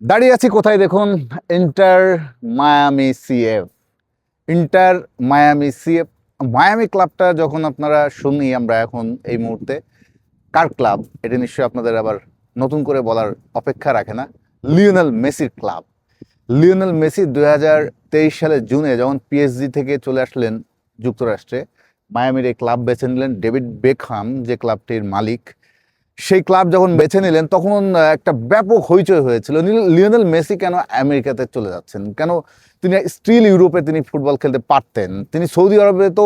দাঁড়িয়ে আছি কোথায় দেখুন, Inter Miami CF. Inter Miami CF Miami ক্লাবটা যখন আপনারা শুনি আমরা এখন এই মুহূর্তে, কার ক্লাব এটা নিশ্চয়ই আপনাদের আবার নতুন করে বলার অপেক্ষা রাখে না। লিওনেল মেসির ক্লাব। লিওনেল মেসি 2023 সালের জুনে যখন পিএসজি থেকে চলে আসলেন যুক্তরাষ্ট্রে, মায়ামির এই ক্লাব বেছে নিলেন। ডেভিড বেকহাম যে ক্লাবটির মালিক, সেই ক্লাব যখন বেছে নিলেন তখন একটা ব্যাপক হইচই হয়েছিল। লিওনেল মেসি কেন আমেরিকাতে চলে যাচ্ছেন, কেন তিনি স্টিল ইউরোপে তিনি ফুটবল খেলতে পারতেন। তিনি সৌদি আরবে তো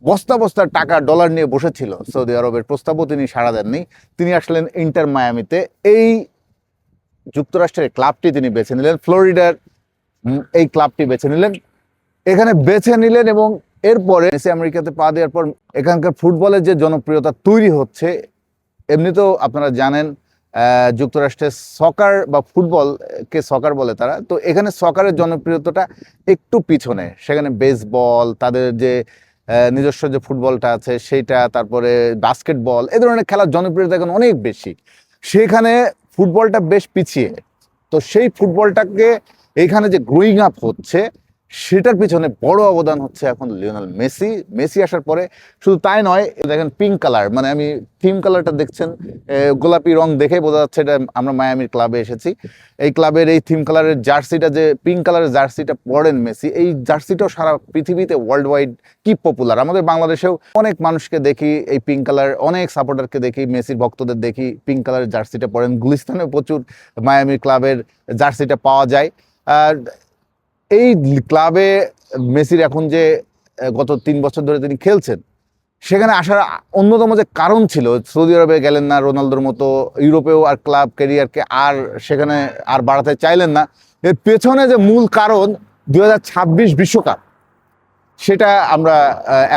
বস্তা বস্তা টাকা ডলার নিয়ে বসেছিল, সৌদি আরবের প্রস্তাবও তিনি সাড়া দেননি। তিনি আসলেন ইন্টার মায়ামিতে। এই যুক্তরাষ্ট্রের ক্লাবটি তিনি বেছে নিলেন, ফ্লোরিডার এই ক্লাবটি বেছে নিলেন, এখানে বেছে নিলেন। এবং এরপরে মেসি আমেরিকাতে পা দেওয়ার পর এখানকার ফুটবলের যে জনপ্রিয়তা তৈরি হচ্ছে, এমনিতেও আপনারা জানেন যুক্তরাষ্ট্রের সকার বা ফুটবলকে সকার বলে তারা, তো এখানে সকারের জনপ্রিয়তাটা একটু পিছনে। সেখানে বেসবল, তাদের যে নিজস্ব যে ফুটবলটা আছে সেইটা, তারপরে বাস্কেটবল, এ ধরনের খেলার জনপ্রিয়তা এখন অনেক বেশি। সেখানে ফুটবলটা বেশ পিছিয়ে। তো সেই ফুটবলটাকে এইখানে যে গ্রোয়িং আপ হচ্ছে সেটার পিছনে বড় অবদান হচ্ছে এখন লিওনেল মেসি। মেসি আসার পরে শুধু তাই নয়, দেখেন পিঙ্ক কালার, মানে আমি থিম কালারটা দেখছেন, গোলাপি রং দেখে বোঝা যাচ্ছে এটা আমরা মায়ামির ক্লাবে এসেছি। এই ক্লাবের এই থিম কালারের জার্সিটা, যে পিঙ্ক কালারের জার্সিটা পরেন মেসি, এই জার্সিটাও সারা পৃথিবীতে ওয়ার্ল্ড ওয়াইড কি পপুলার। আমাদের বাংলাদেশেও অনেক মানুষকে দেখি এই পিঙ্ক কালার, অনেক সাপোর্টারকে দেখি, মেসির ভক্তদের দেখি পিঙ্ক কালারের জার্সিটা পরেন। গুলিস্তানেও প্রচুর মায়ামি ক্লাবের জার্সিটা পাওয়া যায়। আর এই ক্লাবে মেসির এখন যে গত 3 বছর ধরে তিনি খেলছেন, সেখানে আসার অন্যতম যে কারণ ছিল, সৌদি আরবে গেলেন না রোনালদোর মতো, ইউরোপেও আর ক্লাব ক্যারিয়ারকে আর সেখানে আর বাড়াতে চাইলেন না। এর পেছনে যে মূল কারণ 2026 বিশ্বকাপ, সেটা আমরা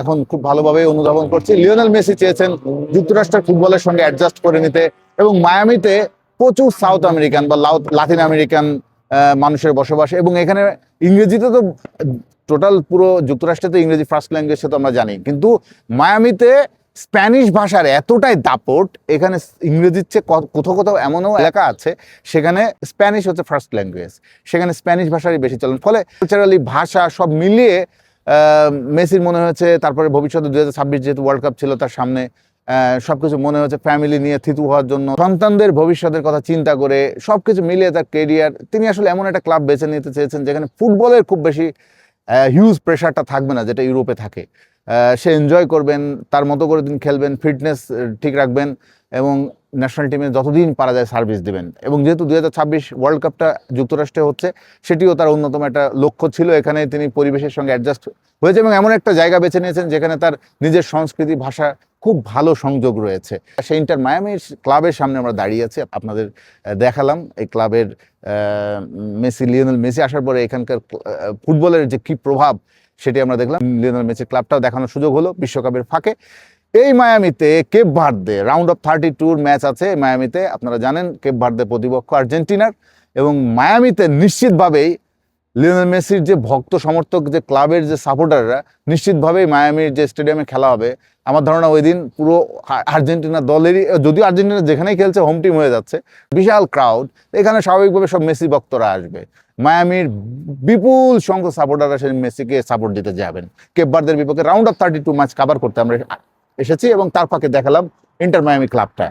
এখন খুব ভালোভাবে অনুধাবন করছি। লিওনেল মেসি চেয়েছেন যুক্তরাষ্ট্রের ফুটবলের সঙ্গে অ্যাডজাস্ট করে নিতে, এবং মায়ামিতে প্রচুর সাউথ আমেরিকান বা লাতিন আমেরিকান মানুষের বসবাস। এবং এখানে ইংরেজিতে তো টোটাল পুরো যুক্তরাষ্ট্রে তো ইংরেজি ফার্স্ট ল্যাঙ্গুয়েজ, সে তো আমরা জানি, কিন্তু মায়ামিতে স্প্যানিশ ভাষার এতটাই দাপট, এখানে ইংরেজির চেয়ে কোথাও কোথাও এমনও এলাকা আছে যেখানে স্প্যানিশ হচ্ছে ফার্স্ট ল্যাঙ্গুয়েজ, সেখানে স্প্যানিশ ভাষারই বেশি চলন। ফলে কালচারালি ভাষা সব মিলিয়ে মেসির মনে হয়েছে, তারপরে ভবিষ্যতে 2026 যেহেতু ওয়ার্ল্ড কাপ ছিল তার সামনে, সবকিছু মনে হচ্ছে ফ্যামিলি নিয়ে থিতু হওয়ার জন্য, সন্তানদের ভবিষ্যতের কথা চিন্তা করে সবকিছু মিলিয়ে তার কেরিয়ার, তিনি আসলে এমন একটা ক্লাব বেছে নিতে চেয়েছেন যেখানে ফুটবলের খুব বেশি হিউজ প্রেশারটা থাকবে না, যেটা ইউরোপে থাকে। সে এনজয় করবেন, তার মতো করে তিনি খেলবেন, ফিটনেস ঠিক রাখবেন, এবং ন্যাশনাল টিমে যতদিন পারা যায় সার্ভিস দেবেন। এবং যেহেতু 2026 ওয়ার্ল্ড কাপটা যুক্তরাষ্ট্রে হচ্ছে, সেটিও তার অন্যতম একটা লক্ষ্য ছিল। এখানে তিনি পরিবেশের সঙ্গে অ্যাডজাস্ট হয়েছে এবং এমন একটা জায়গা বেছে নিয়েছেন যেখানে তার নিজের সংস্কৃতি, ভাষা খুব ভালো সংযোগ রয়েছে। সেই ইন্টার মায়ামির ক্লাবের সামনে আমরা দাঁড়িয়ে আছি, আপনাদের দেখালাম এই ক্লাবের মেসি, লিওনেল মেসি আসার পরে এখানকার ফুটবলের যে কি প্রভাব সেটি আমরা দেখলাম। লিওনেল মেসির ক্লাবটাও দেখানোর সুযোগ হলো বিশ্বকাপের ফাঁকে। এই মায়ামিতে Cape Verde round of 32 match আছে মায়ামিতে, আপনারা জানেন কেপ ভার্দে প্রতিপক্ষ আর্জেন্টিনার। এবং মায়ামিতে নিশ্চিতভাবেই লিওনেল মেসির যে ভক্ত সমর্থক, যে ক্লাবের যে সাপোর্টাররা, নিশ্চিতভাবেই মায়ামির যে স্টেডিয়ামে খেলা হবে, আমার ধারণা ওই দিন পুরো আর্জেন্টিনা দলেরই, যদিও আর্জেন্টিনা যেখানেই খেলছে হোম টিম হয়ে যাচ্ছে, বিশাল ক্রাউড, এখানে স্বাভাবিকভাবে সব মেসি ভক্তরা আসবে। মায়ামির বিপুল সংখ্যক সাপোর্টাররা সেই মেসিকে সাপোর্ট দিতে যাবেন। কেপ ভার্দের বিপক্ষে রাউন্ড অফ 32 ম্যাচ কভার করতে আমরা এসেছি এবং তার ফাঁকে দেখালাম ইন্টার মায়ামি ক্লাবটা।